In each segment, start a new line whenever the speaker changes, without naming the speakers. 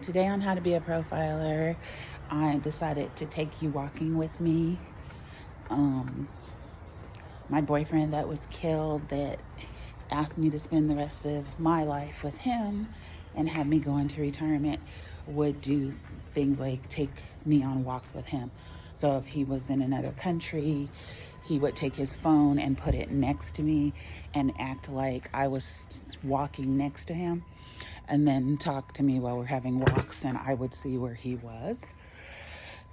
today on How to Be a Profiler, I decided to take you walking with me. My boyfriend that was killed, that asked me to spend the rest of my life with him and have me go into retirement, would do things like take me on walks with him. So if he was in another country, he would take his phone and put it next to me and act like I was walking next to him, and then talk to me while we're having walks, and I would see where he was.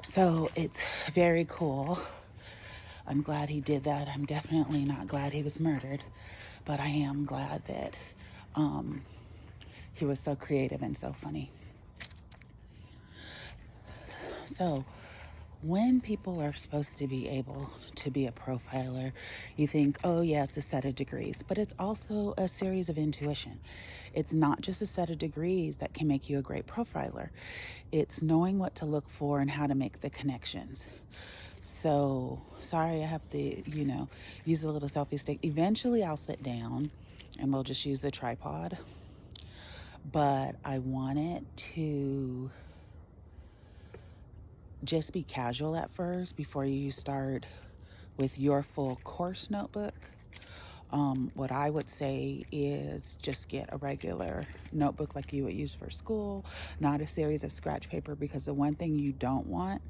So it's very cool. I'm glad he did that. I'm definitely not glad he was murdered, but I am glad that he was so creative and so funny. So when people are supposed to be able to be a profiler, you think, oh yeah, it's a set of degrees, but it's also a series of intuition. It's not just a set of degrees that can make you a great profiler. It's knowing what to look for and how to make the connections. So, sorry, I have to, use a little selfie stick. Eventually I'll sit down and we'll just use the tripod. But I wanted to just be casual at first before you start with your full course notebook. What I would say is just get a regular notebook like you would use for school, not a series of scratch paper, because the one thing you don't want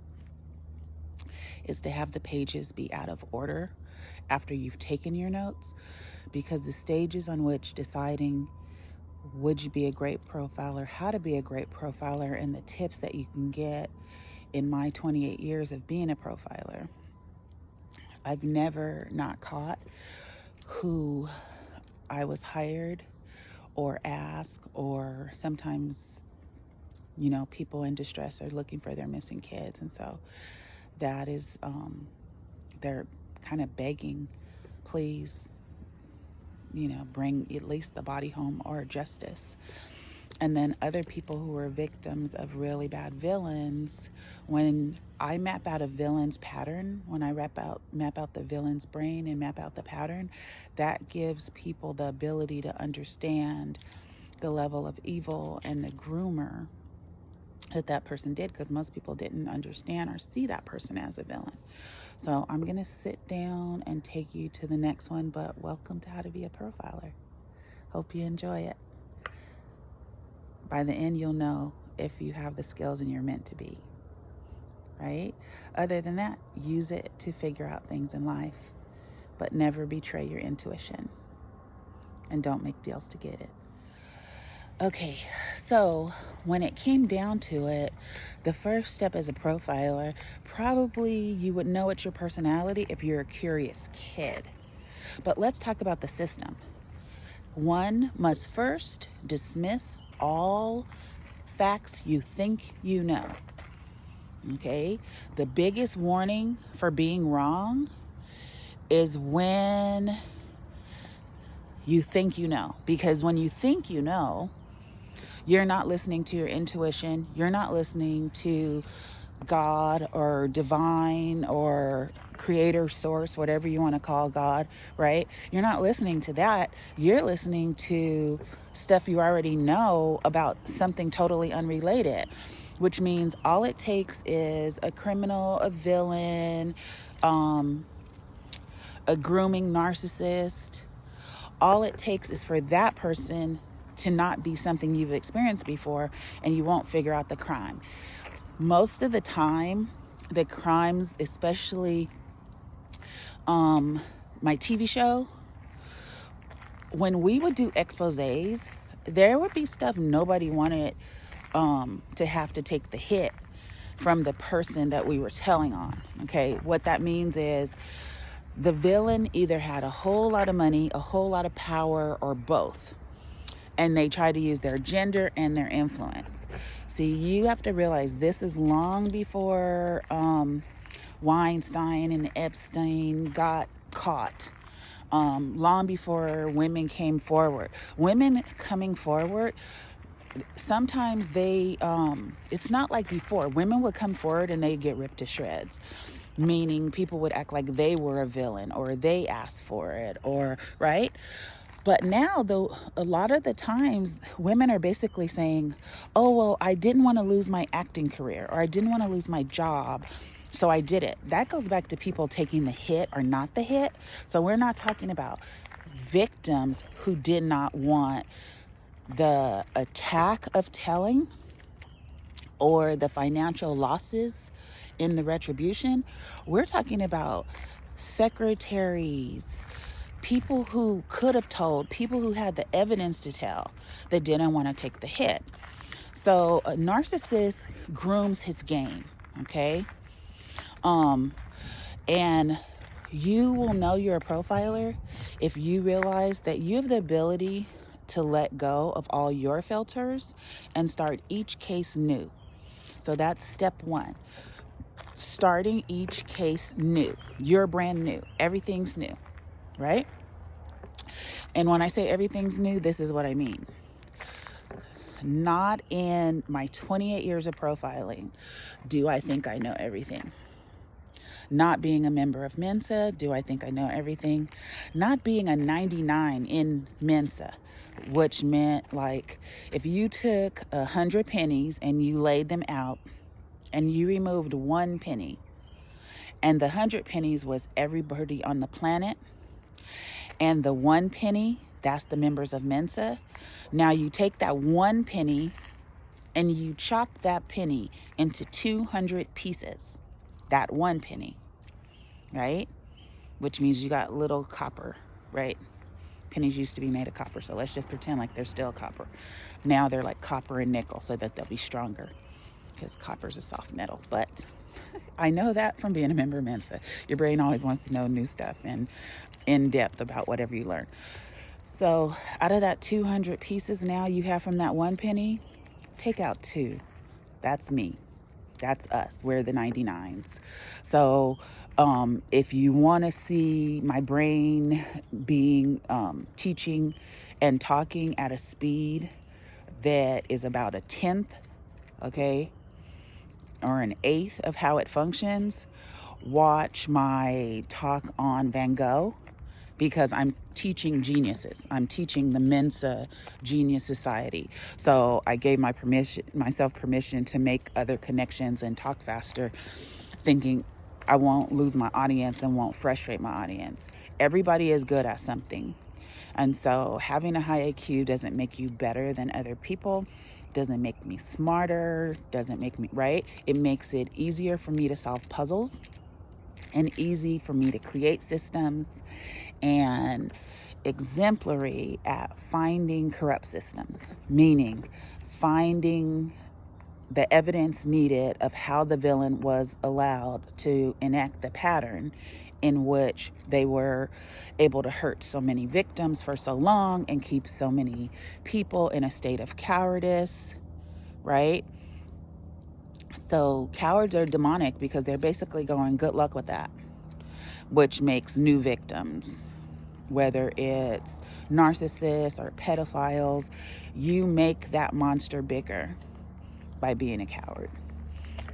is to have the pages be out of order after you've taken your notes, because the stages on which deciding would you be a great profiler, how to be a great profiler, and the tips that you can get in my 28 years of being a profiler. I've never not caught who I was hired or asked, or sometimes, people in distress are looking for their missing kids. And so that is, they're kind of begging, please, bring at least the body home or justice. And then other people who are victims of really bad villains, when I map out a villain's pattern, when I map out the villain's brain and map out the pattern, that gives people the ability to understand the level of evil and the groomer that person did, because most people didn't understand or see that person as a villain. So I'm going to sit down and take you to the next one, but welcome to How to Be a Profiler. Hope you enjoy it. By the end, you'll know if you have the skills and you're meant to be, right? Other than that, use it to figure out things in life, but never betray your intuition, and don't make deals to get it. Okay, so when it came down to it, the first step as a profiler, probably you would know it's your personality if you're a curious kid. But let's talk about the system. One must first dismiss all facts you think you know. Okay? The biggest warning for being wrong is when you think you know. Because when you think you know, you're not listening to your intuition. You're not listening to God or divine or creator, source, whatever you want to call God, right? You're not listening to that. You're listening to stuff you already know about something totally unrelated, which means all it takes is a criminal, a villain, a grooming narcissist. All it takes is for that person to not be something you've experienced before, and you won't figure out the crime. Most of the time, the crimes, especially my TV show, when we would do exposés, there would be stuff nobody wanted to have to take the hit from the person that we were telling on. Okay, what that means is the villain either had a whole lot of money, a whole lot of power, or both. And they try to use their gender and their influence. See, you have to realize this is long before Weinstein and Epstein got caught. Long before women came forward. Women coming forward, sometimes it's not like before. Women would come forward and they get ripped to shreds. Meaning people would act like they were a villain, or they asked for it, or, right? But now, though, a lot of the times women are basically saying, oh, well, I didn't want to lose my acting career, or I didn't want to lose my job, so I did it. That goes back to people taking the hit or not the hit. So we're not talking about victims who did not want the attack of telling or the financial losses in the retribution. We're talking about secretaries, people who could have told, people who had the evidence to tell, that didn't want to take the hit. So a narcissist grooms his game, okay? And you will know you're a profiler if you realize that you have the ability to let go of all your filters and start each case new. So that's step one. Starting each case new. You're brand new. Everything's new, right? And when I say everything's new, this is what I mean. Not in my 28 years of profiling do I think I know everything. Not being a member of Mensa, do I think I know everything? Not being a 99 in Mensa, which meant like if you took 100 pennies and you laid them out and you removed one penny, and the 100 pennies was everybody on the planet, and the one penny, that's the members of Mensa. Now you take that one penny and you chop that penny into 200 pieces. That one penny, right? Which means you got little copper, right? Pennies used to be made of copper, so let's just pretend like they're still copper. Now they're like copper and nickel so that they'll be stronger, because copper's a soft metal. But I know that from being a member of Mensa. Your brain always wants to know new stuff and in depth about whatever you learn. So out of that 200 pieces now you have from that one penny, take out two. That's me. That's us. We're the 99s. So if you want to see my brain being teaching and talking at a speed that is about a 10th, okay, or an 1/8 of how it functions, watch my talk on Van Gogh, because I'm teaching geniuses. I'm teaching the Mensa Genius Society. So I gave myself permission to make other connections and talk faster, thinking I won't lose my audience and won't frustrate my audience. Everybody is good at something. And so having a high IQ doesn't make you better than other people, doesn't make me smarter, doesn't make me, right? It makes it easier for me to solve puzzles and easy for me to create systems, and exemplary at finding corrupt systems, meaning finding the evidence needed of how the villain was allowed to enact the pattern in which they were able to hurt so many victims for so long and keep so many people in a state of cowardice, right? So cowards are demonic because they're basically going, good luck with that, which makes new victims, whether it's narcissists or pedophiles. You make that monster bigger by being a coward,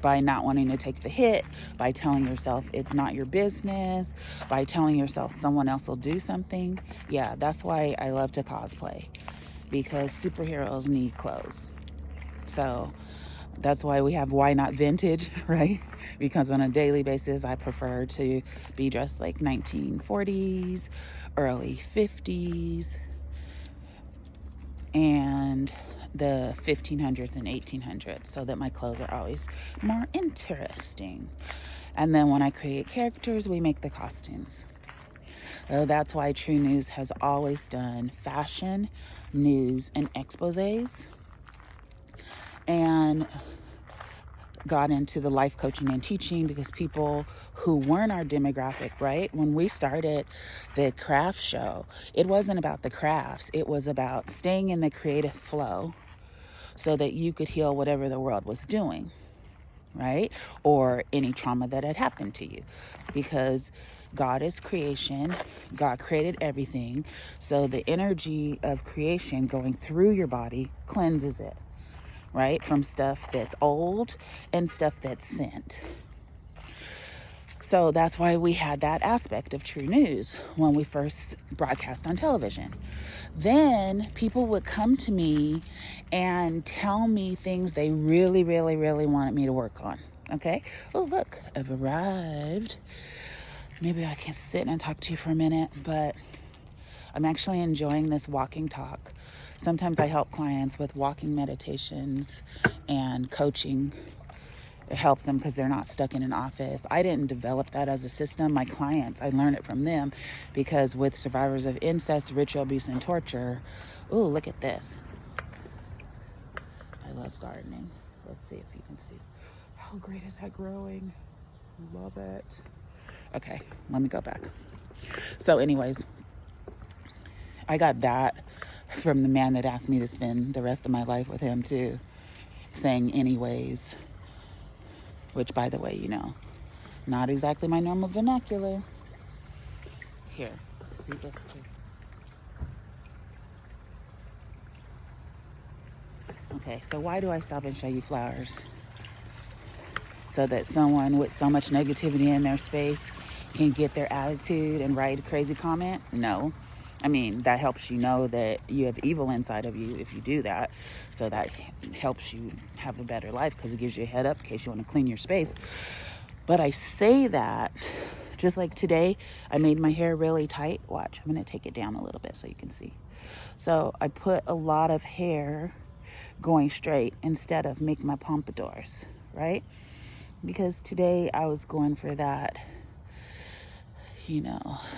by not wanting to take the hit, by telling yourself it's not your business, by telling yourself someone else will do something. Yeah, that's why I love to cosplay, because superheroes need clothes. So that's why we have Why Not Vintage, right? Because on a daily basis, I prefer to be dressed like 1940s, early 50s, and the 1500s and 1800s, so that my clothes are always more interesting. And then when I create characters, we make the costumes. That's why True News has always done fashion, news, and exposés, and got into the life coaching and teaching because people who weren't our demographic, right? When we started the craft show, it wasn't about the crafts. It was about staying in the creative flow so that you could heal whatever the world was doing, right? Or any trauma that had happened to you. Because God is creation. God created everything. So the energy of creation going through your body cleanses it, right? From stuff that's old and stuff that's sent. So that's why we had that aspect of true news when we first broadcast on television. Then people would come to me and tell me things they really, really, really wanted me to work on. Okay? Oh, look, I've arrived. Maybe I can sit and talk to you for a minute, but I'm actually enjoying this walking talk. Sometimes I help clients with walking meditations and coaching. It helps them because they're not stuck in an office. I didn't develop that as a system. My clients, I learned it from them because with survivors of incest, ritual abuse, and torture, ooh, look at this. I love gardening. Let's see if you can see. How great is that growing? Love it. Okay, let me go back. So anyways, I got that from the man that asked me to spend the rest of my life with him too, saying anyways. Which, by the way, not exactly my normal vernacular. Here, see this too. Okay, so why do I stop and show you flowers? So that someone with so much negativity in their space can get their attitude and write a crazy comment? No. I mean, that helps you know that you have evil inside of you if you do that. So that helps you have a better life because it gives you a head up in case you want to clean your space. But I say that, just like today, I made my hair really tight. Watch, I'm going to take it down a little bit so you can see. So I put a lot of hair going straight instead of make my pompadours, right? Because today I was going for that,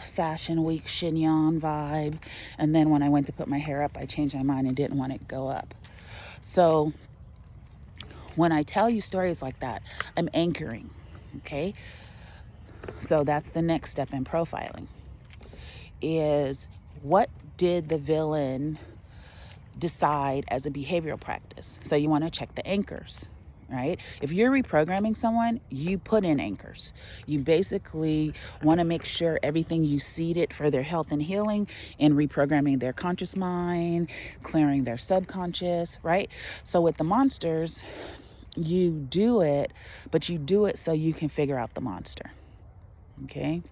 fashion week chignon vibe. And then when I went to put my hair up, I changed my mind and didn't want it to go up. So when I tell you stories like that, I'm anchoring, okay? So that's the next step in profiling, is what did the villain decide as a behavioral practice? So you want to check the anchors, right? If you're reprogramming someone, you put in anchors. You basically want to make sure everything you seeded for their health and healing in reprogramming their conscious mind, clearing their subconscious, right? So with the monsters, you do it, but you do it so you can figure out the monster. Okay?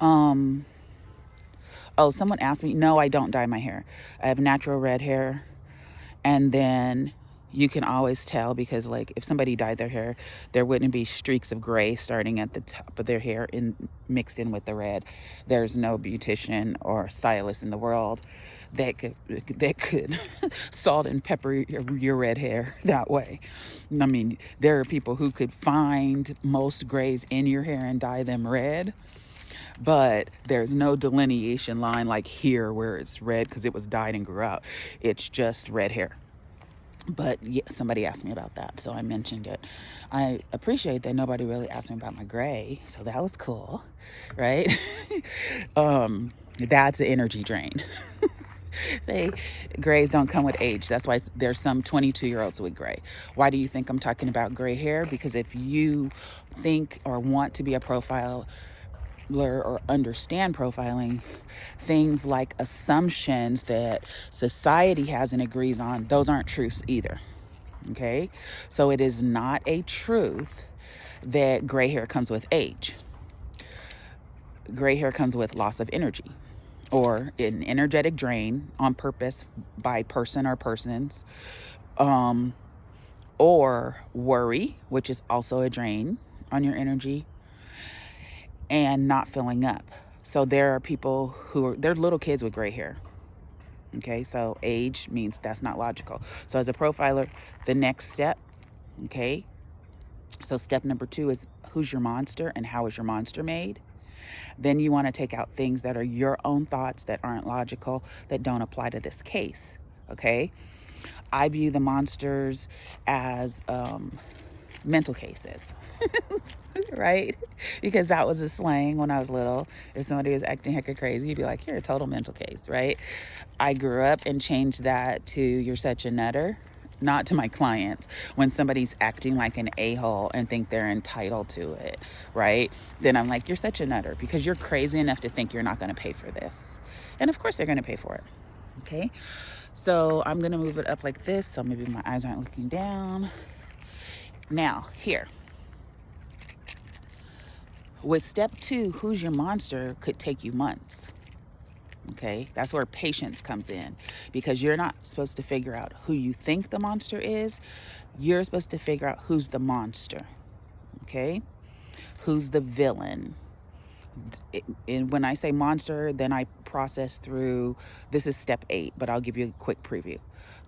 Oh, someone asked me, no, I don't dye my hair. I have natural red hair. And then you can always tell because, like, if somebody dyed their hair, there wouldn't be streaks of gray starting at the top of their hair mixed in with the red. There's no beautician or stylist in the world that could salt and pepper your red hair that way. I mean, there are people who could find most grays in your hair and dye them red, but there's no delineation line like here where it's red because it was dyed and grew out. It's just red hair. But yeah, somebody asked me about that, so I mentioned it. I appreciate that nobody really asked me about my gray, so that was cool, right? That's an energy drain. Say grays don't come with age. That's why there's some 22-year-olds with gray. Why do you think I'm talking about gray hair? Because if you think or want to be a profiler or understand profiling, things like assumptions that society has and agrees on, those aren't truths either. Okay? So it is not a truth that gray hair comes with age. Gray hair comes with loss of energy or an energetic drain on purpose by person or persons, or worry, which is also a drain on your energy, and not filling up. So there are people they're little kids with gray hair. Okay, so age means that's not logical. So as a profiler, the next step, okay, so step number 2 is who's your monster and how is your monster made? Then you want to take out things that are your own thoughts that aren't logical, that don't apply to this case, okay? I view the monsters as mental cases, right? Because that was a slang when I was little. If somebody was acting hecka crazy, you'd be like, you're a total mental case, right? I grew up and changed that to you're such a nutter. Not to my clients. When somebody's acting like an a-hole and think they're entitled to it, right? Then I'm like, you're such a nutter because you're crazy enough to think you're not going to pay for this. And of course they're going to pay for it, okay? So I'm going to move it up like this so maybe my eyes aren't looking down. Now, here. With step 2, who's your monster, could take you months. Okay, that's where patience comes in, because you're not supposed to figure out who you think the monster is. You're supposed to figure out who's the monster. Okay, who's the villain. And when I say monster, then I process through, this is step 8, but I'll give you a quick preview.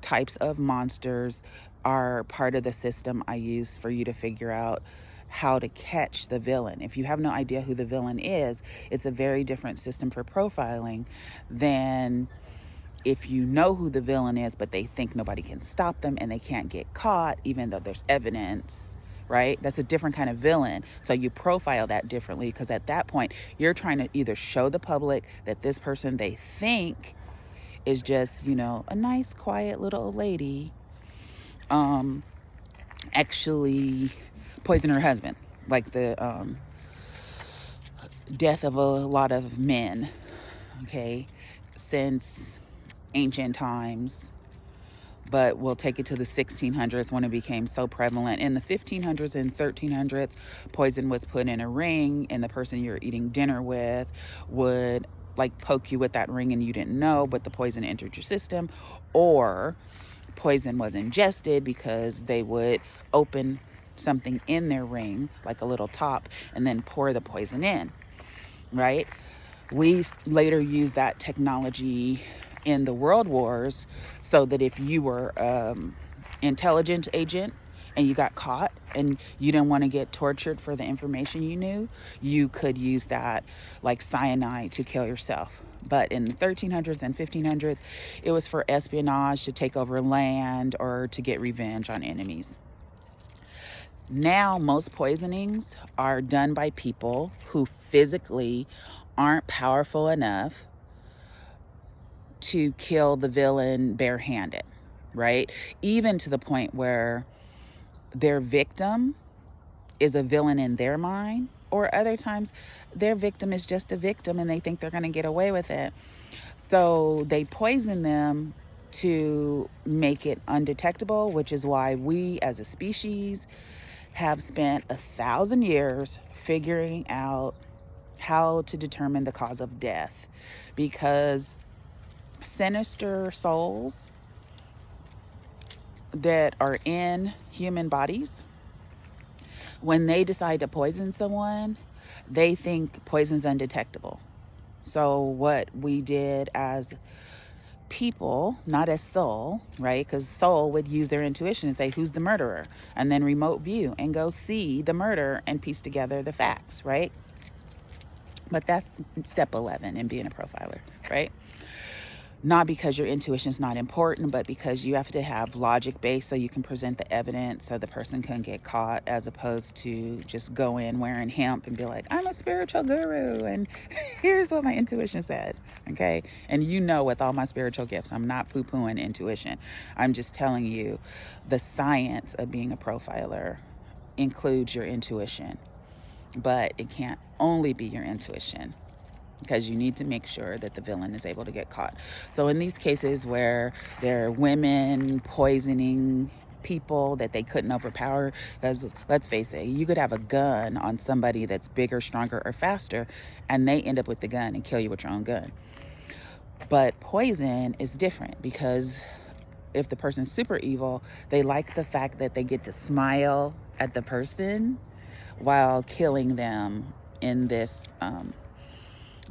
Types of monsters are part of the system I use for you to figure out how to catch the villain. If you have no idea who the villain is, it's a very different system for profiling than if you know who the villain is, but they think nobody can stop them and they can't get caught, even though there's evidence, right? That's a different kind of villain. So you profile that differently, because at that point, you're trying to either show the public that this person they think is just, a nice, quiet little old lady, actually poisoned her husband, like the death of a lot of men, okay, since ancient times. But we'll take it to the 1600s when it became so prevalent. In the 1500s and 1300s, poison was put in a ring, and the person you're eating dinner with would poke you with that ring and you didn't know, but the poison entered your system. Or poison was ingested, because they would open something in their ring, like a little top, and then pour the poison in, right? We later used that technology in the world wars, so that if you were intelligence agent and you got caught and you didn't want to get tortured for the information you knew, you could use that, like cyanide, to kill yourself. But in the 1300s and 1500s, it was for espionage, to take over land, or to get revenge on enemies. Now, most poisonings are done by people who physically aren't powerful enough to kill the villain barehanded, right? Even to the point where their victim is a villain in their mind, or other times their victim is just a victim and they think they're going to get away with it. So they poison them to make it undetectable, which is why we as a species have spent 1,000 years figuring out how to determine the cause of death, because sinister souls that are in human bodies, when they decide to poison someone, they think poison's undetectable. So what we did as people, not as soul, right? Because soul would use their intuition and say, who's the murderer? And then remote view and go see the murder and piece together the facts, right? But that's step 11 in being a profiler, right? Not because your intuition is not important, but because you have to have logic based so you can present the evidence so the person can get caught, as opposed to just go in wearing hemp and be like, I'm a spiritual guru and here's what my intuition said, okay? And with all my spiritual gifts, I'm not poo-pooing intuition. I'm just telling you the science of being a profiler includes your intuition, but it can't only be your intuition, because you need to make sure that the villain is able to get caught. So in these cases where there are women poisoning people that they couldn't overpower, because let's face it, you could have a gun on somebody that's bigger, stronger, or faster, and they end up with the gun and kill you with your own gun. But poison is different, because if the person's super evil, they like the fact that they get to smile at the person while killing them in this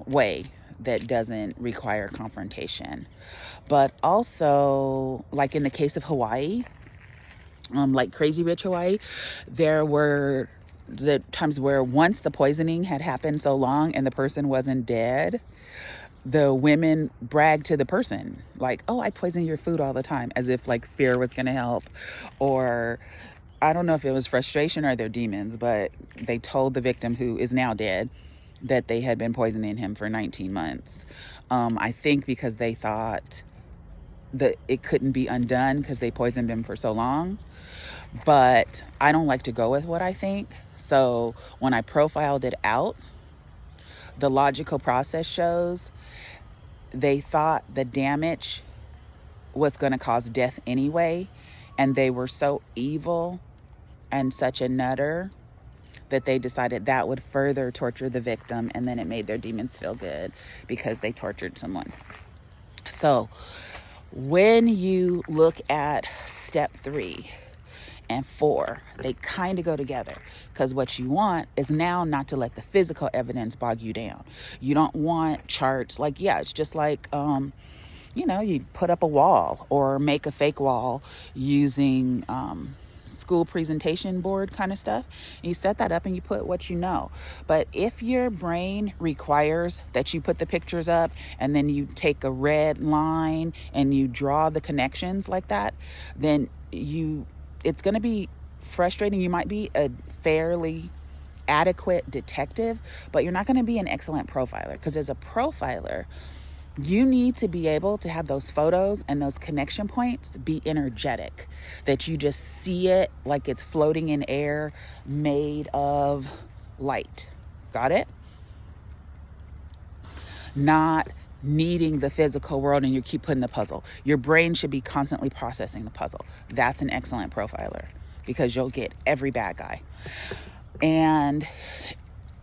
way that doesn't require confrontation. But also, like in the case of Hawaii, like Crazy Rich Hawaii, there were the times where once the poisoning had happened so long and the person wasn't dead, the women bragged to the person like, oh, I poison your food all the time, as if like fear was going to help. Or I don't know if it was frustration or their demons, but they told the victim, who is now dead, that they had been poisoning him for 19 months. I think because they thought that it couldn't be undone because they poisoned him for so long. But I don't like to go with what I think. So when I profiled it out, the logical process shows they thought the damage was going to cause death anyway. And they were so evil and such a nutter that they decided that would further torture the victim, and then it made their demons feel good because they tortured someone. So when you look at step 3 and 4, they kind of go together, because what you want is now not to let the physical evidence bog you down. You don't want charts like, yeah, it's just like, you put up a wall or make a fake wall using school presentation board kind of stuff. You set that up and you put what you know. But if your brain requires that you put the pictures up and then you take a red line and you draw the connections like that, then it's going to be frustrating. You might be a fairly adequate detective, but you're not going to be an excellent profiler, because as a profiler, you need to be able to have those photos and those connection points be energetic, that you just see it like it's floating in air made of light. Got it? Not needing the physical world and you keep putting the puzzle. Your brain should be constantly processing the puzzle. That's an excellent profiler, because you'll get every bad guy and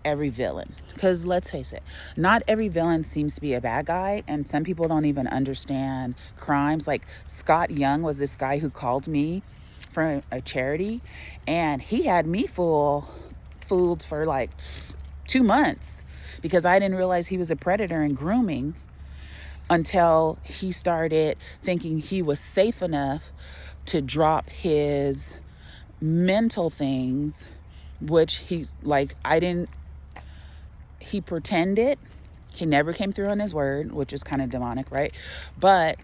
every villain. Because let's face it, not every villain seems to be a bad guy, and some people don't even understand crimes. Like Scott Young was this guy who called me for a charity, and he had me fooled for like 2 months because I didn't realize he was a predator and grooming until he started thinking he was safe enough to drop his mental things, which he's like, he pretended. He never came through on his word, which is kind of demonic, right? But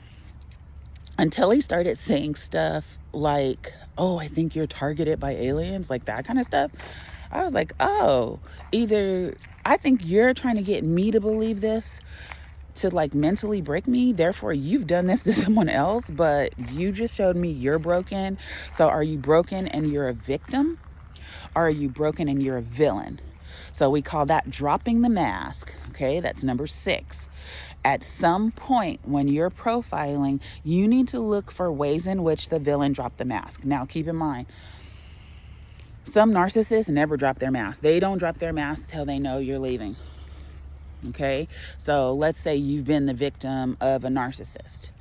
until he started saying stuff like, oh, I think you're targeted by aliens, like that kind of stuff, I was like, oh, either I think you're trying to get me to believe this to like mentally break me, therefore you've done this to someone else, but you just showed me you're broken. So are you broken and you're a victim? Or are you broken and you're a villain? So we call that dropping the mask. Okay, that's number 6. At some point when you're profiling, you need to look for ways in which the villain dropped the mask. Now, keep in mind, some narcissists never drop their mask. They don't drop their mask till they know you're leaving. Okay, so let's say you've been the victim of a narcissist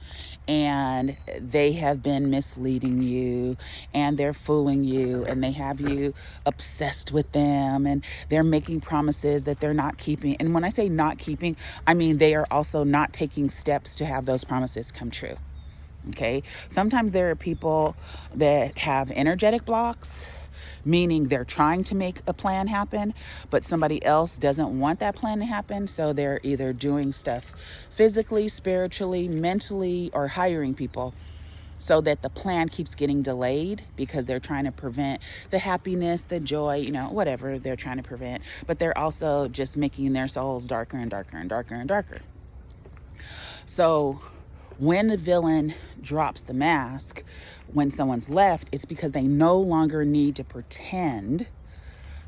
and they have been misleading you and they're fooling you and they have you obsessed with them and they're making promises that they're not keeping. And when I say not keeping, I mean they are also not taking steps to have those promises come true. Okay, sometimes there are people that have energetic blocks, meaning they're trying to make a plan happen, but somebody else doesn't want that plan to happen. So they're either doing stuff physically, spiritually, mentally, or hiring people so that the plan keeps getting delayed because they're trying to prevent the happiness, the joy, whatever they're trying to prevent. But they're also just making their souls darker and darker and darker and darker. So when the villain drops the mask, when someone's left, it's because they no longer need to pretend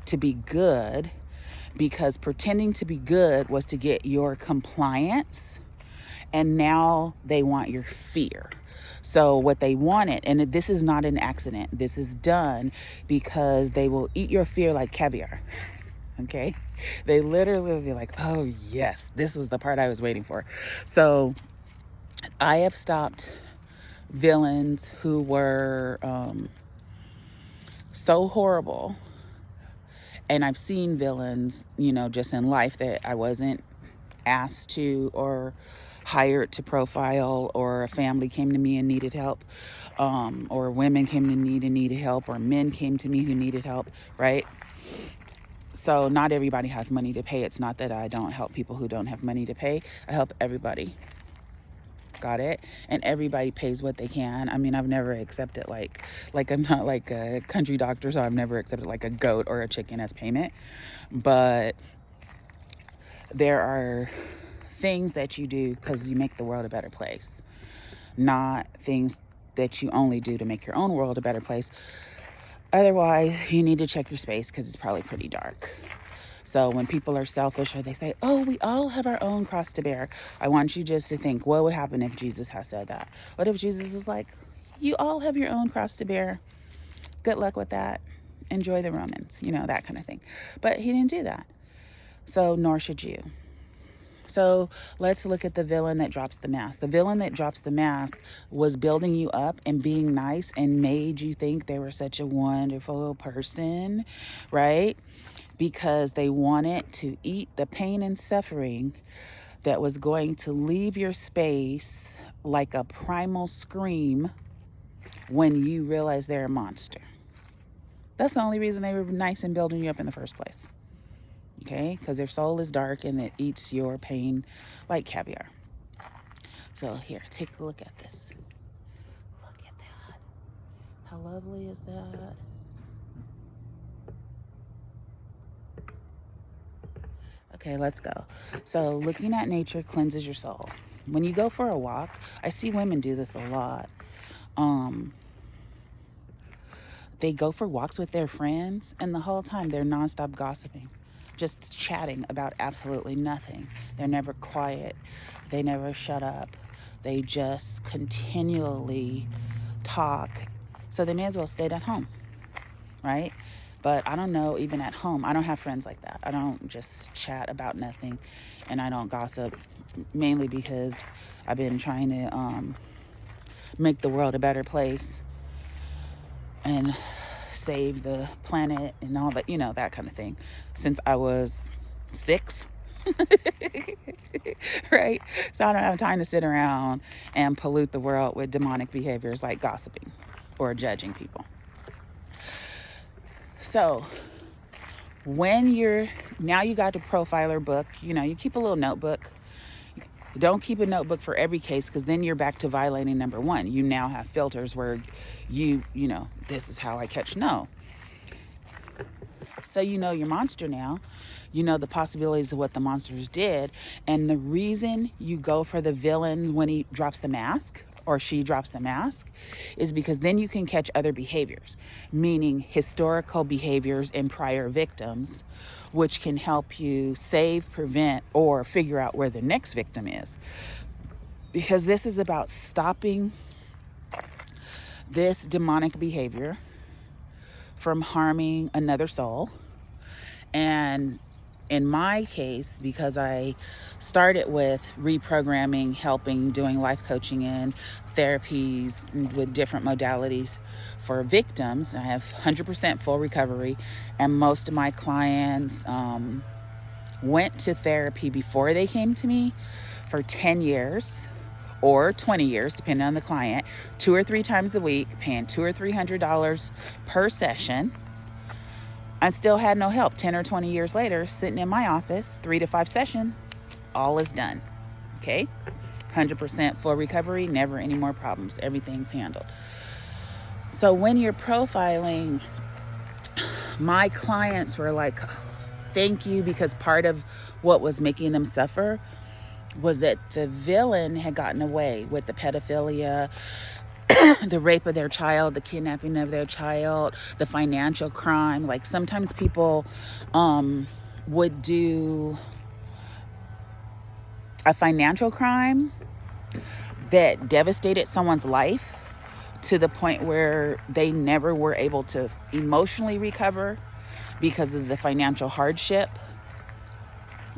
to be good, because pretending to be good was to get your compliance, and now they want your fear. So what they wanted, and this is not an accident, this is done because they will eat your fear like caviar. Okay? They literally will be like, oh yes, this was the part I was waiting for. So I have stopped villains who were so horrible, and I've seen villains, just in life that I wasn't asked to or hired to profile, or a family came to me and needed help, or women came to me and needed help, or men came to me who needed help, right? So not everybody has money to pay. It's not that I don't help people who don't have money to pay. I help everybody. Got it? And everybody pays what they can. I mean, I've never accepted like I'm not like a country doctor, so I've never accepted like a goat or a chicken as payment. But there are things that you do because you make the world a better place, not things that you only do to make your own world a better place. Otherwise, you need to check your space because it's probably pretty dark. So when people are selfish or they say, oh, we all have our own cross to bear, I want you just to think, what would happen if Jesus has said that? What if Jesus was like, you all have your own cross to bear? Good luck with that. enjoy the Romans, that kind of thing. But he didn't do that. So nor should you. So let's look at the villain that drops the mask. The villain that drops the mask was building you up and being nice and made you think they were such a wonderful person, right? Because they wanted to eat the pain and suffering that was going to leave your space like a primal scream when you realize they're a monster. That's the only reason they were nice and building you up in the first place. Okay? Because their soul is dark and it eats your pain like caviar. So here, take a look at this. Look at that. How lovely is that? Okay, let's go. So looking at nature cleanses your soul. When you go for a walk, I see women do this a lot. They go for walks with their friends, and the whole time they're nonstop gossiping, just chatting about absolutely nothing. They're never quiet. They never shut up. They just continually talk. So they may as well stay at home, right? But I don't know, even at home, I don't have friends like that. I don't just chat about nothing, and I don't gossip, mainly because I've been trying to make the world a better place and save the planet and all that, that kind of thing, since I was 6. Right? So I don't have time to sit around and pollute the world with demonic behaviors like gossiping or judging people. So when now you got the profiler book, you keep a little notebook. Don't keep a notebook for every case, because then you're back to violating number 1. You now have filters where this is how I catch. No. So your monster now. The possibilities of what the monsters did. And the reason you go for the villain when he drops the mask or she drops the mask is because then you can catch other behaviors, meaning historical behaviors in prior victims, which can help you save, prevent, or figure out where the next victim is. Because this is about stopping this demonic behavior from harming another soul. And in my case, because I started with reprogramming, helping, doing life coaching and therapies with different modalities for victims, I have 100% full recovery, and most of my clients went to therapy before they came to me for 10 years or 20 years, depending on the client, 2 or 3 times a week, paying $200 or $300 per session. I still had no help. 10 or 20 years later, sitting in my office, 3 to 5 sessions, all is done. Okay? 100% full recovery, never any more problems. Everything's handled. So when you're profiling, my clients were like, thank you, because part of what was making them suffer was that the villain had gotten away with the pedophilia, the rape of their child, the kidnapping of their child, the financial crime. Like sometimes people would do a financial crime that devastated someone's life to the point where they never were able to emotionally recover because of the financial hardship.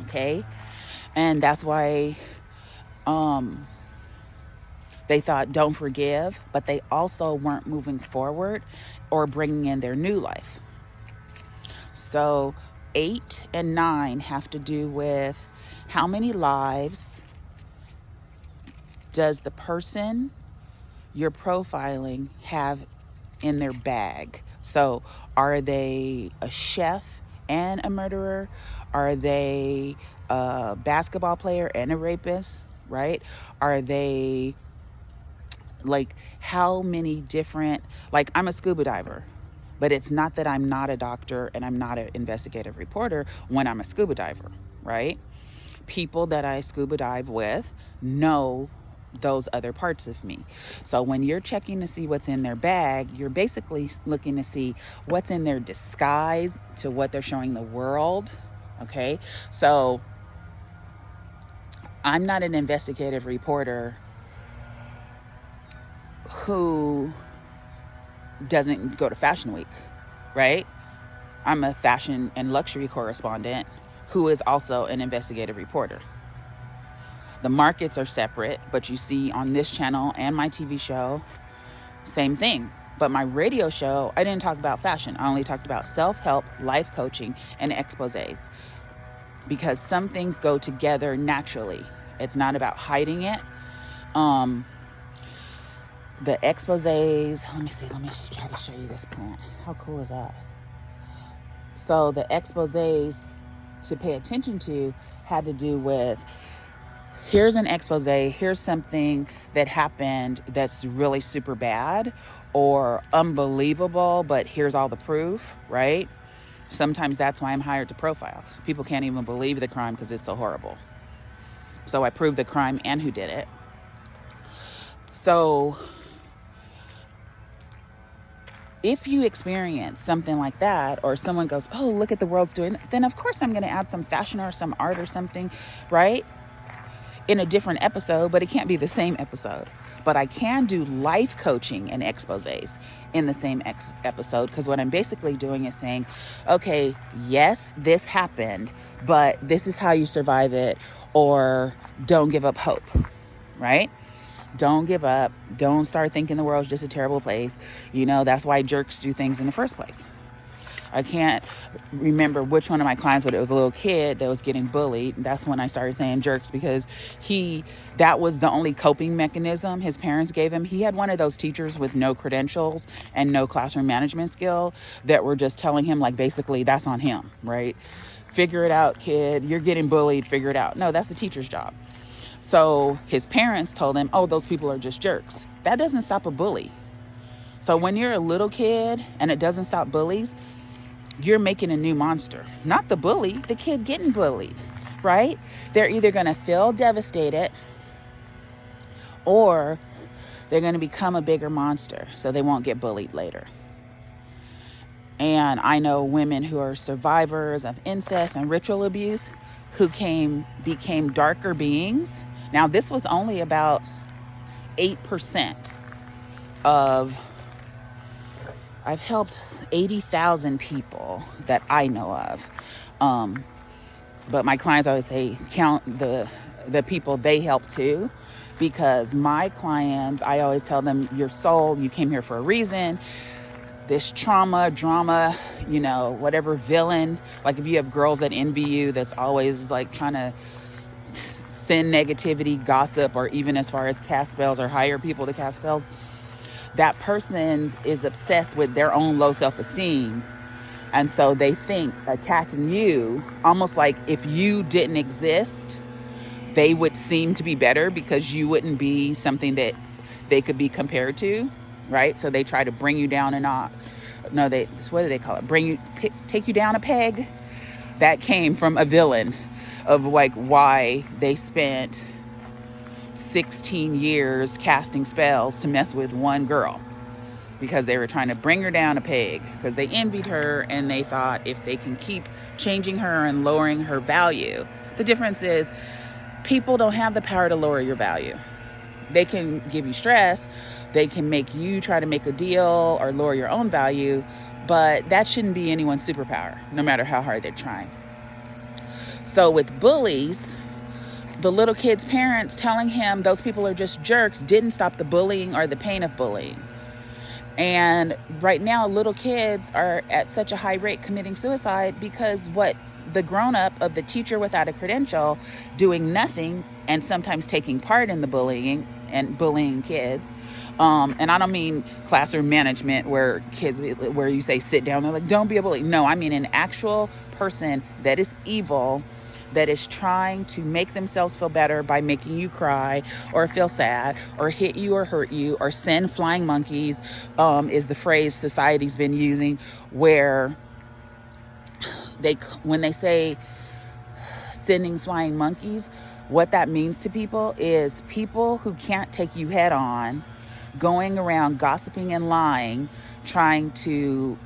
Okay? And that's why they thought don't forgive, but they also weren't moving forward or bringing in their new life. So 8 and 9 have to do with how many lives does the person you're profiling have in their bag? So are they a chef and a murderer? Are they a basketball player and a rapist, right? Are they like how many different, like I'm a scuba diver, but it's not that I'm not a doctor and I'm not an investigative reporter when I'm a scuba diver, right? People that I scuba dive with know those other parts of me. So when you're checking to see what's in their bag, you're basically looking to see what's in their disguise to what they're showing the world. Okay. So I'm not an investigative reporter who doesn't go to Fashion Week, right? I'm a fashion and luxury correspondent who is also an investigative reporter. The markets are separate, but you see on this channel and my TV show, same thing. But my radio show, I didn't talk about fashion. I only talked about self-help, life coaching, and exposés. Because some things go together naturally. It's not about hiding it. The exposés, let me just try to show you this plant. How cool is that? So the exposés to pay attention to had to do with, here's an expose, here's something that happened that's really super bad or unbelievable, but here's all the proof, right? Sometimes that's why I'm hired to profile. People can't even believe the crime because it's so horrible. So I prove the crime and who did it. So if you experience something like that, or someone goes, oh, look at the world's doing that, then of course I'm going to add some fashion or some art or something, right? In a different episode, but it can't be the same episode. But I can do life coaching and exposés in the same episode, because what I'm basically doing is saying, okay, yes, this happened, but this is how you survive it, or don't give up hope, right? Don't give up. Don't start thinking the world's just a terrible place. You know, that's why jerks do things in the first place. I can't remember which one of my clients, but it was a little kid that was getting bullied. That's when I started saying jerks, because that was the only coping mechanism his parents gave him. He had one of those teachers with no credentials and no classroom management skill that were just telling him, like, basically, that's on him, right? Figure it out, kid. You're getting bullied. Figure it out. No, that's the teacher's job. So his parents told him, oh, those people are just jerks. That doesn't stop a bully. So when you're a little kid and it doesn't stop bullies, you're making a new monster. Not the bully, the kid getting bullied, right? They're either going to feel devastated or they're going to become a bigger monster so they won't get bullied later. And I know women who are survivors of incest and ritual abuse who became darker beings. Now, this was only about 8% of, I've helped 80,000 people that I know of. But my clients always say, count the people they help too, because my clients, I always tell them, your soul, you came here for a reason. This trauma, drama, you know, whatever villain, like if you have girls that envy you, that's always like trying to send negativity, gossip, or even as far as cast spells or hire people to cast spells, that person is obsessed with their own low self-esteem. And so they think attacking you, almost like if you didn't exist, they would seem to be better because you wouldn't be something that they could be compared to, right? So they try to bring you down what do they call it? Take you down a peg. That came from a villain of like why they spent 16 years casting spells to mess with one girl, because they were trying to bring her down a peg because they envied her and they thought if they can keep changing her and lowering her value. The difference is people don't have the power to lower your value. They can give you stress. They can make you try to make a deal or lower your own value, but that shouldn't be anyone's superpower, no matter how hard they're trying. So with bullies, the little kid's parents telling him those people are just jerks didn't stop the bullying or the pain of bullying. And right now, little kids are at such a high rate committing suicide because the grown-up of the teacher without a credential doing nothing and sometimes taking part in the bullying and bullying kids. And I don't mean classroom management where you say sit down, they're like, don't be a bully. No, I mean an actual person that is evil, that is trying to make themselves feel better by making you cry or feel sad or hit you or hurt you or send flying monkeys, is the phrase society's been using, where when they say sending flying monkeys, what that means to people is people who can't take you head on, going around gossiping and lying, trying to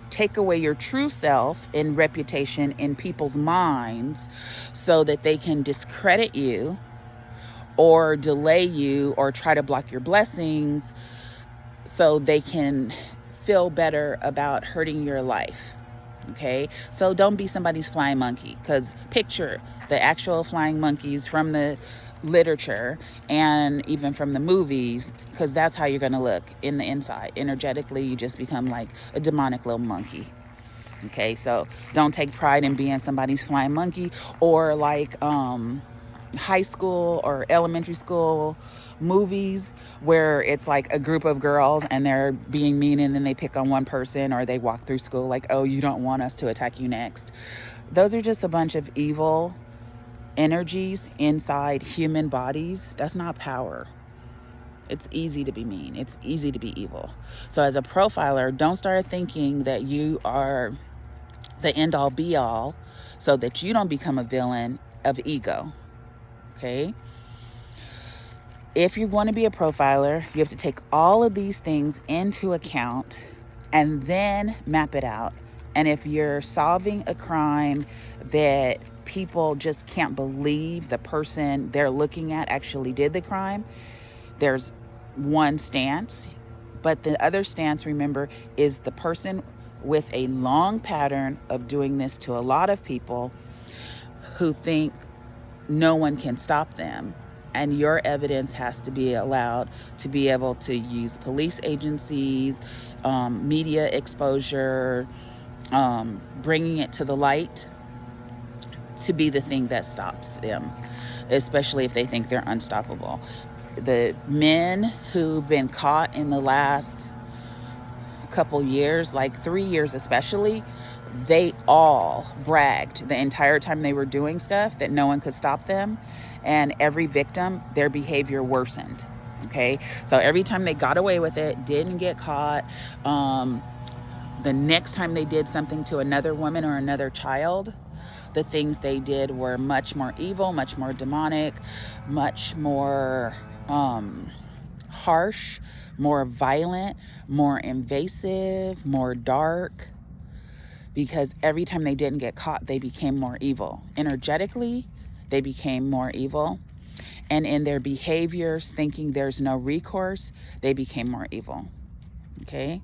take away your true self and reputation in people's minds so that they can discredit you or delay you or try to block your blessings so they can feel better about hurting your life. Okay, so don't be somebody's flying monkey, because picture the actual flying monkeys from the literature and even from the movies, because that's how you're going to look in the inside. Energetically, you just become like a demonic little monkey. Okay, so don't take pride in being somebody's flying monkey, or like high school or elementary school movies where it's like a group of girls and they're being mean, and then they pick on one person, or they walk through school like, oh, you don't want us to attack you next. Those are just a bunch of evil energies inside human bodies. That's not power. It's easy to be mean. It's easy to be evil. So as a profiler, don't start thinking that you are the end all be all, so that you don't become a villain of ego. Okay? If you want to be a profiler, you have to take all of these things into account and then map it out. And if you're solving a crime that people just can't believe the person they're looking at actually did the crime, there's one stance. But the other stance, remember, is the person with a long pattern of doing this to a lot of people who think no one can stop them. And your evidence has to be allowed to be able to use police agencies, media exposure, bringing it to the light to be the thing that stops them, especially if they think they're unstoppable. The men who've been caught in the last couple years, like 3 years especially, they all bragged the entire time they were doing stuff that no one could stop them. And every victim, their behavior worsened. Okay, so every time they got away with it, didn't get caught, the next time they did something to another woman or another child, the things they did were much more evil, much more demonic, much more harsh, more violent, more invasive, more dark. Because every time they didn't get caught, they became more evil. Energetically, they became more evil. And in their behaviors, thinking there's no recourse, they became more evil. Okay?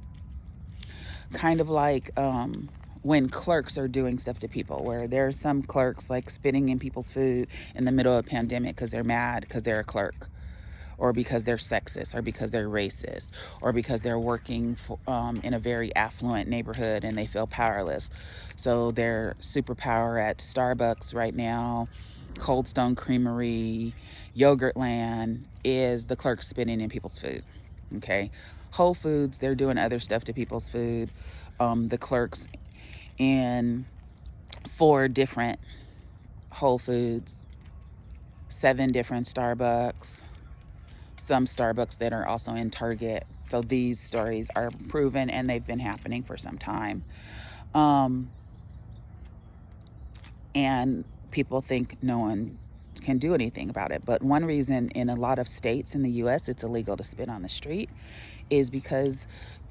Kind of like when clerks are doing stuff to people, where there's some clerks like spitting in people's food in the middle of a pandemic because they're mad because they're a clerk, or because they're sexist, or because they're racist, or because they're working for, in a very affluent neighborhood and they feel powerless. So their superpower at Starbucks right now, Cold Stone Creamery, Yogurtland, is the clerks spitting in people's food. Okay? Whole Foods, they're doing other stuff to people's food. The clerks in 4 different Whole Foods, 7 different Starbucks, some Starbucks that are also in Target. So these stories are proven and they've been happening for some time. And people think no one can do anything about it. But one reason in a lot of states in the US it's illegal to spit on the street is because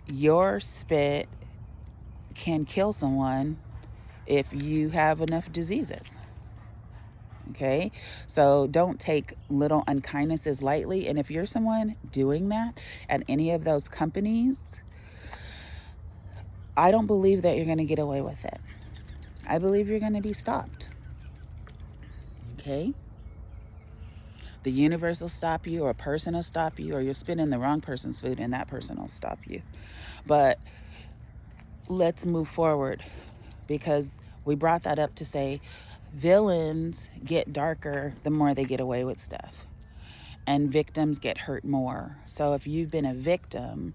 your spit can kill someone if you have enough diseases. Okay, so don't take little unkindnesses lightly. And if you're someone doing that at any of those companies, I don't believe that you're going to get away with it. I believe you're going to be stopped. Okay, the universe will stop you, or a person will stop you, or you're spitting the wrong person's food and that person will stop you. But let's move forward, because we brought that up to say villains get darker the more they get away with stuff, and victims get hurt more. So if you've been a victim,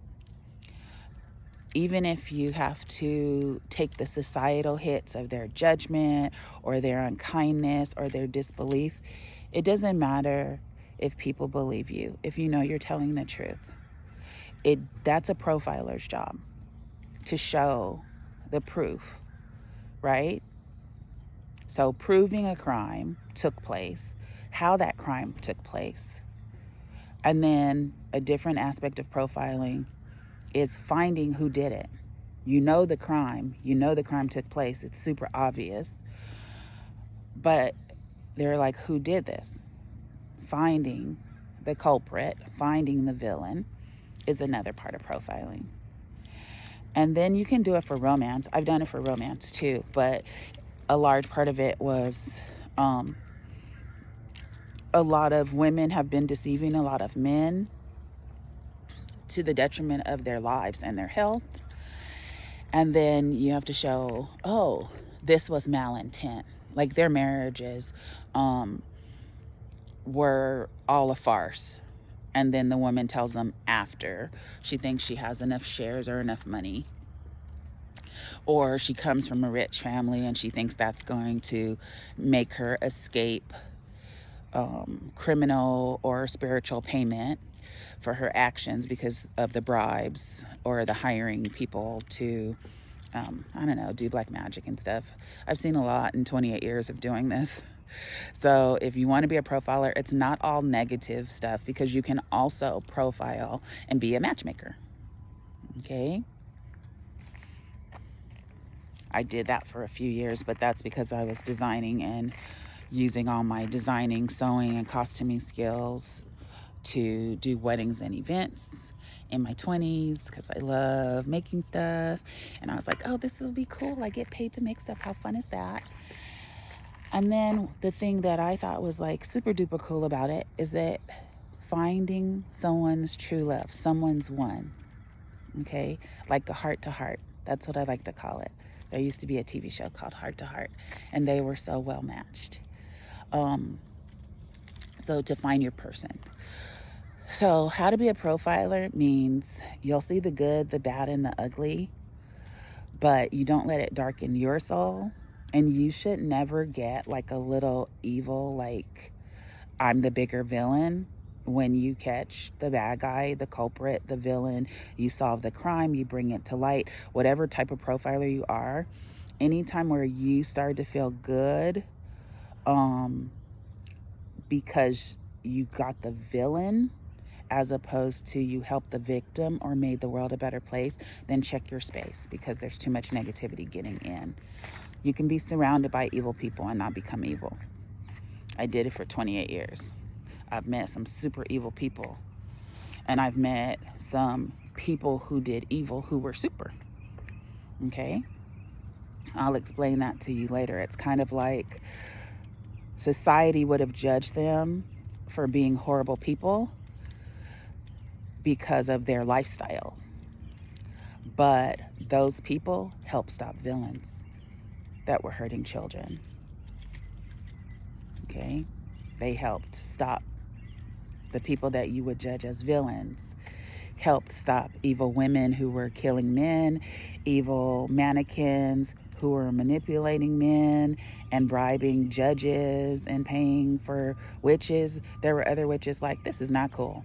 even if you have to take the societal hits of their judgment or their unkindness or their disbelief, it doesn't matter if people believe you, if you know you're telling the truth. That's a profiler's job, to show the proof, right? So proving a crime took place, how that crime took place. And then a different aspect of profiling is finding who did it. You know the crime took place, it's super obvious. But they're like, who did this? Finding the culprit, finding the villain is another part of profiling. And then you can do it for romance. I've done it for romance too, but a large part of it was a lot of women have been deceiving a lot of men to the detriment of their lives and their health. And then you have to show, oh, this was malintent. Like their marriages were all a farce. And then the woman tells them after she thinks she has enough shares or enough money. Or she comes from a rich family and she thinks that's going to make her escape criminal or spiritual payment for her actions because of the bribes or the hiring people to, I don't know, do black magic and stuff. I've seen a lot in 28 years of doing this. So if you want to be a profiler, it's not all negative stuff, because you can also profile and be a matchmaker. Okay? I did that for a few years, but that's because I was designing and using all my designing, sewing, and costuming skills to do weddings and events in my 20s, because I love making stuff. And I was like, oh, this will be cool. I get paid to make stuff. How fun is that? And then the thing that I thought was like super duper cool about it is that finding someone's true love, someone's one, okay? Like a heart to heart. That's what I like to call it. There used to be a TV show called Heart to Heart, and they were so well matched. So to find your person. So how to be a profiler means you'll see the good, the bad, and the ugly, but you don't let it darken your soul. And you should never get like a little evil, like I'm the bigger villain. When you catch the bad guy, the culprit, the villain, you solve the crime, you bring it to light, whatever type of profiler you are. Anytime where you start to feel good because you got the villain as opposed to you helped the victim or made the world a better place, then check your space, because there's too much negativity getting in. You can be surrounded by evil people and not become evil. I did it for 28 years. I've met some super evil people. And I've met some people who did evil who were super. Okay? I'll explain that to you later. It's kind of like society would have judged them for being horrible people because of their lifestyle. But those people helped stop villains that were hurting children. Okay? They helped stop the people that you would judge as villains, helped stop evil women who were killing men, evil mannequins who were manipulating men and bribing judges and paying for witches. There were other witches like, this is not cool.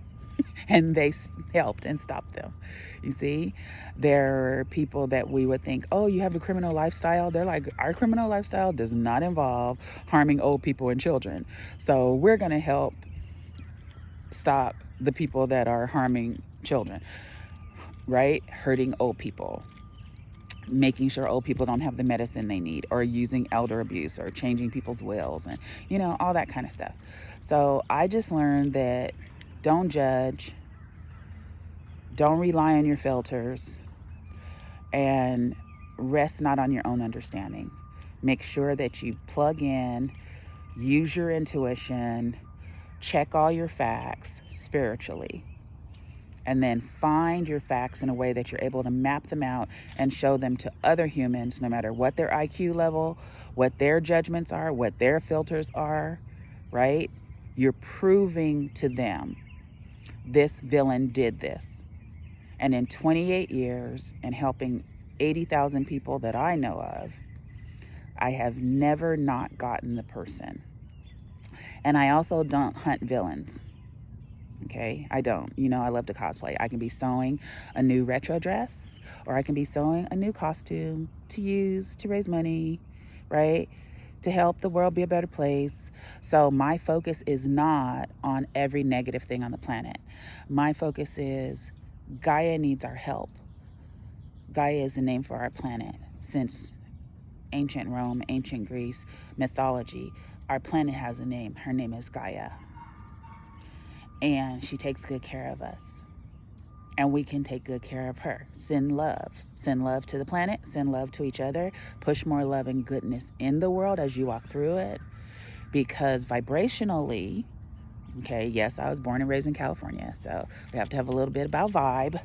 And they helped and stopped them. You see, there are people that we would think, oh, you have a criminal lifestyle. They're like, our criminal lifestyle does not involve harming old people and children. So we're going to help stop the people that are harming children, right? Hurting old people, making sure old people don't have the medicine they need, or using elder abuse, or changing people's wills, and, you know, all that kind of stuff. So I just learned that don't judge, don't rely on your filters, and rest not on your own understanding. Make sure that you plug in, use your intuition, check all your facts spiritually, and then find your facts in a way that you're able to map them out and show them to other humans, no matter what their IQ level, what their judgments are, what their filters are, right? You're proving to them, this villain did this. And in 28 years and helping 80,000 people that I know of, I have never not gotten the person. And I also don't hunt villains. Okay, I don't. You know, I love to cosplay. I can be sewing a new retro dress, or I can be sewing a new costume to use to raise money, right? To help the world be a better place. So my focus is not on every negative thing on the planet. My focus is Gaia needs our help. Gaia is the name for our planet. Since ancient Rome, ancient Greece, mythology, our planet has a name. Her name is Gaia. And she takes good care of us. and we can take good care of her. Send love. Send love to the planet. Send love to each other. Push more love and goodness in the world as you walk through it. Because vibrationally, okay, yes, I was born and raised in California, so we have to have a little bit about vibe.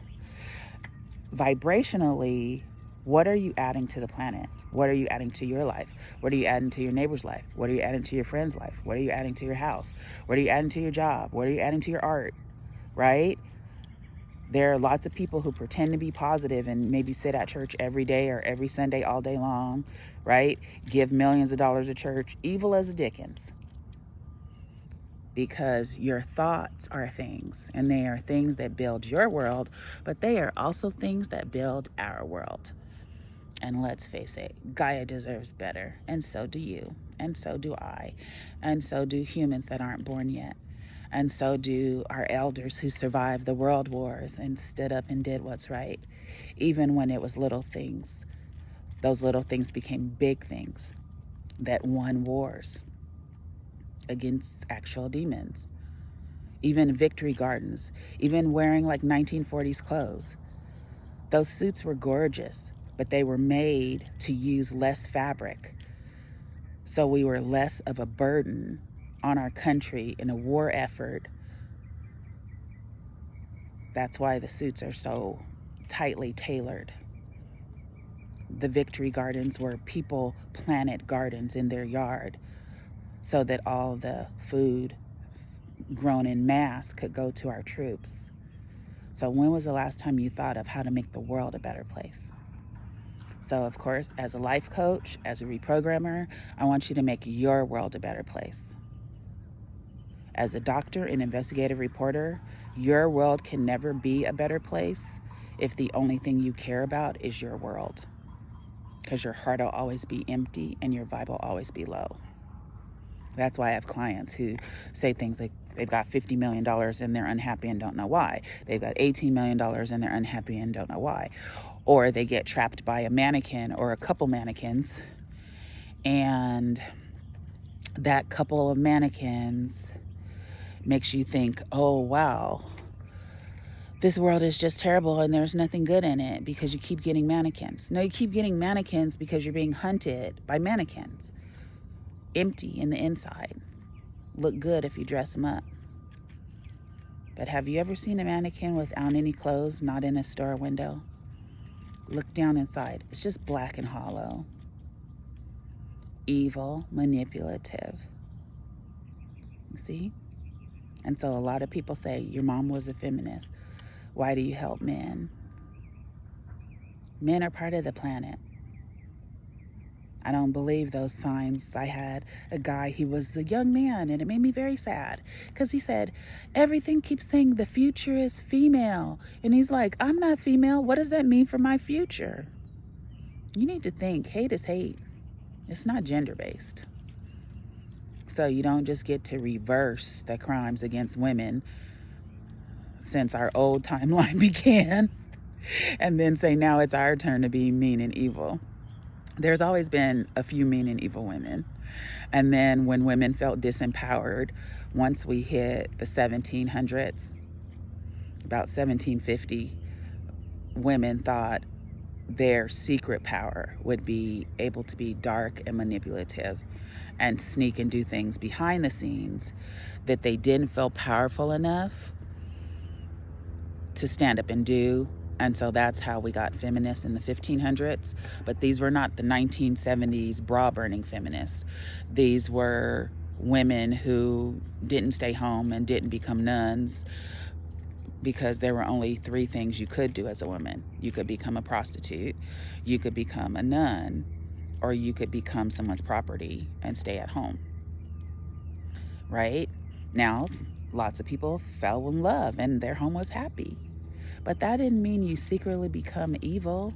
Vibrationally, what are you adding to the planet? What are you adding to your life? What are you adding to your neighbor's life? What are you adding to your friend's life? What are you adding to your house? What are you adding to your job? What are you adding to your art? Right? There are lots of people who pretend to be positive and maybe sit at church every day or every Sunday all day long, right? Give millions of dollars to church, evil as the Dickens. Because your thoughts are things, and they are things that build your world, but they are also things that build our world. And let's face it, Gaia deserves better, and so do you, and so do I, and so do humans that aren't born yet. And so do our elders who survived the world wars and stood up and did what's right. Even when it was little things, those little things became big things that won wars against actual demons. Even victory gardens, even wearing like 1940s clothes. Those suits were gorgeous, but they were made to use less fabric. So we were less of a burden on our country in a war effort. That's why the suits are so tightly tailored. The victory gardens were people planted gardens in their yard so that all the food grown in mass could go to our troops. So when was the last time you thought of how to make the world a better place? So of course, as a life coach, as a reprogrammer, I want you to make your world a better place. As a doctor and investigative reporter, your world can never be a better place if the only thing you care about is your world. Because your heart will always be empty and your vibe will always be low. That's why I have clients who say things like they've got $50 million and they're unhappy and don't know why. They've got $18 million and they're unhappy and don't know why. Or they get trapped by a mannequin or a couple mannequins, and that couple of mannequins makes you think, oh, wow, this world is just terrible and there's nothing good in it because you keep getting mannequins. No, you keep getting mannequins because you're being hunted by mannequins. Empty in the inside. Look good if you dress them up. But have you ever seen a mannequin without any clothes, not in a store window? Look down inside. It's just black and hollow. Evil, manipulative. You see? And so a lot of people say, your mom was a feminist. Why do you help men? Men are part of the planet. I don't believe those signs. I had a guy, he was a young man, and it made me very sad because he said, everything keeps saying the future is female. And he's like, I'm not female. What does that mean for my future? You need to think, hate is hate. It's not gender-based. So you don't just get to reverse the crimes against women since our old timeline began and then say now it's our turn to be mean and evil. There's always been a few mean and evil women. And then when women felt disempowered, once we hit the 1700s, about 1750, women thought their secret power would be able to be dark and manipulative and sneak and do things behind the scenes that they didn't feel powerful enough to stand up and do. And so that's how we got feminists in the 1500s. But these were not the 1970s bra-burning feminists. These were women who didn't stay home and didn't become nuns because there were only three things you could do as a woman. You could become a prostitute, you could become a nun, or you could become someone's property and stay at home. Right? Now, lots of people fell in love and their home was happy. But that didn't mean you secretly become evil.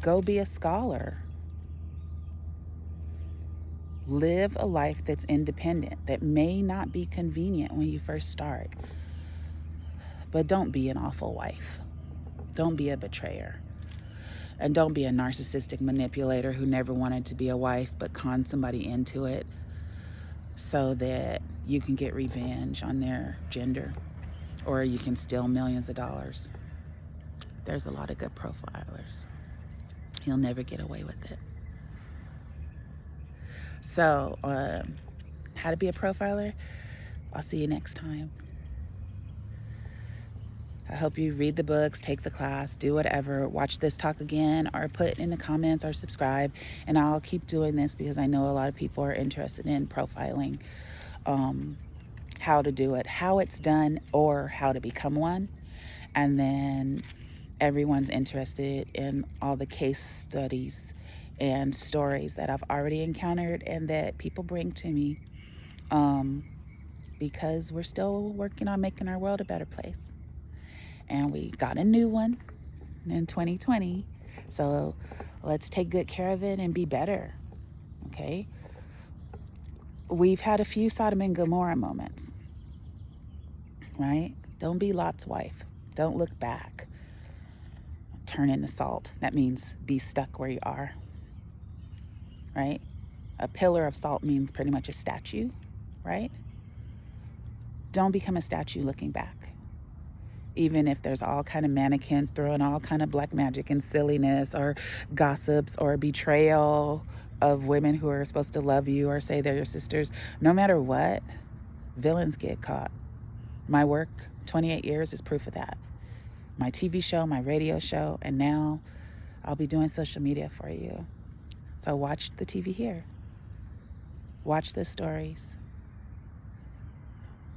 Go be a scholar. Live a life that's independent, that may not be convenient when you first start. But don't be an awful wife. Don't be a betrayer. And don't be a narcissistic manipulator who never wanted to be a wife but conned somebody into it so that you can get revenge on their gender. or you can steal millions of dollars. There's a lot of good profilers. You'll never get away with it. So, how to be a profiler? I'll see you next time. I hope you read the books, take the class, do whatever, watch this talk again, or put in the comments or subscribe. And I'll keep doing this because I know a lot of people are interested in profiling, how to do it, how it's done, or how to become one. And then everyone's interested in all the case studies and stories that I've already encountered and that people bring to me, because we're still working on making our world a better place. And we got a new one in 2020. So let's take good care of it and be better, okay? We've had a few Sodom and Gomorrah moments, right? Don't be Lot's wife. Don't look back. Turn into salt. That means be stuck where you are, right? A pillar of salt means pretty much a statue, right? Don't become a statue looking back. Even if there's all kind of mannequins throwing all kind of black magic and silliness or gossips or betrayal of women who are supposed to love you or say they're your sisters, no matter what, villains get caught. My work, 28 years, is proof of that. My TV show, my radio show, and now I'll be doing social media for you. So watch the TV here. Watch the stories.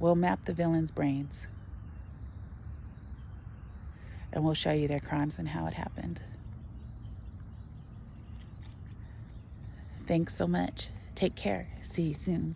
We'll map the villains' brains. And we'll show you their crimes and how it happened. Thanks so much. Take care. See you soon.